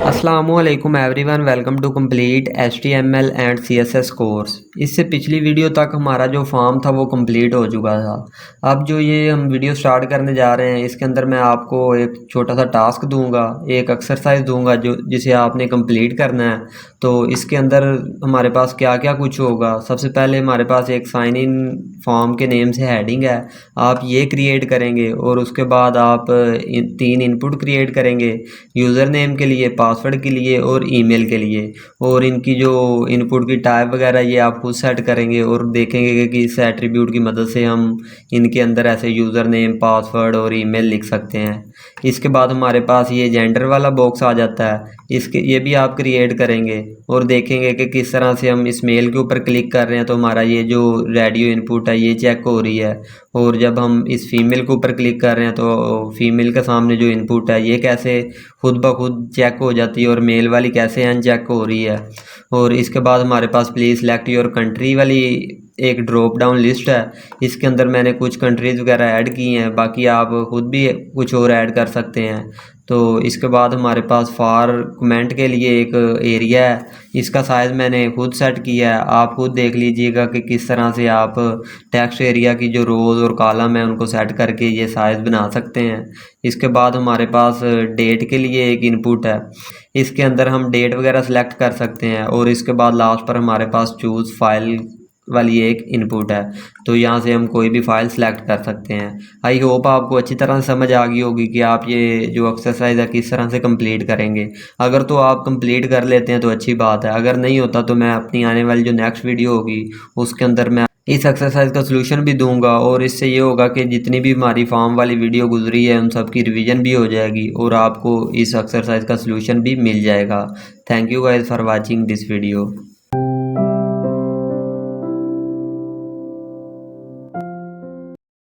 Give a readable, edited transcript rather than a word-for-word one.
अस्सलामुअलैकुम everyone, welcome to complete HTML and CSS course. इससे पिछली वीडियो तक हमारा जो फॉर्म था वो कंप्लीट हो चुका था। अब जो ये हम वीडियो स्टार्ट करने जा रहे हैं, इसके अंदर मैं आपको एक छोटा सा टास्क दूंगा, एक एक्सरसाइज दूंगा जो जिसे आपने कंप्लीट करना है। तो इसके अंदर हमारे पास क्या क्या कुछ होगा। सबसे पहले हमारे पास एक साइन इन फॉर्म के नेम से हेडिंग है, आप ये क्रिएट करेंगे और उसके बाद आप 3 इनपुट क्रिएट करेंगे, यूज़र नेम के लिए, पासवर्ड के लिए और ईमेल के लिए। और इनकी जो इनपुट की टाइप वगैरह ये आप खुद सेट करेंगे और देखेंगे कि इस एट्रीब्यूट की मदद से हम इनके अंदर ऐसे यूज़र नेम, पासवर्ड और ईमेल लिख सकते हैं। इसके बाद हमारे पास ये जेंडर वाला बॉक्स आ जाता है, इसके ये भी आप क्रिएट करेंगे और देखेंगे कि किस तरह से हम इस मेल के ऊपर क्लिक कर रहे हैं तो हमारा ये जो रेडियो इनपुट है ये चेक हो रही है। और जब हम इस फीमेल के ऊपर क्लिक कर रहे हैं तो फीमेल के सामने जो इनपुट है ये कैसे खुद ब खुद चेक हो जाती है और मेल वाली कैसे अनचेक हो रही है। और इसके बाद हमारे पास प्लीज़ सेलेक्ट योर कंट्री वाली एक ड्रॉप डाउन लिस्ट है, इसके अंदर मैंने कुछ कंट्रीज़ वगैरह ऐड की हैं, बाकी आप खुद भी कुछ और ऐड कर सकते हैं। तो इसके बाद हमारे पास फॉर कमेंट के लिए एक एरिया है, इसका साइज़ मैंने खुद सेट किया है, आप खुद देख लीजिएगा कि किस तरह से आप टेक्स्ट एरिया की जो रोज़ और कॉलम है उनको सेट करके ये साइज़ बना सकते हैं। इसके बाद हमारे पास डेट के लिए एक इनपुट है, इसके अंदर हम डेट वगैरह सेलेक्ट कर सकते हैं। और इसके बाद लास्ट पर हमारे पास चूज़ फाइल वाली एक इनपुट है, तो यहाँ से हम कोई भी फाइल सेलेक्ट कर सकते हैं। आई होप आपको अच्छी तरह से समझ आ गई होगी कि आप ये जो एक्सरसाइज है किस तरह से कंप्लीट करेंगे। अगर तो आप कंप्लीट कर लेते हैं तो अच्छी बात है, अगर नहीं होता तो मैं अपनी आने वाली जो नेक्स्ट वीडियो होगी उसके अंदर मैं इस एक्सरसाइज का सलूशन भी दूंगा। और इससे ये होगा कि जितनी भी हमारी फॉर्म वाली वीडियो गुजरी है उन सब की रिवीजन भी हो जाएगी और आपको इस एक्सरसाइज का सलूशन भी मिल जाएगा। Thank you guys for watching this video.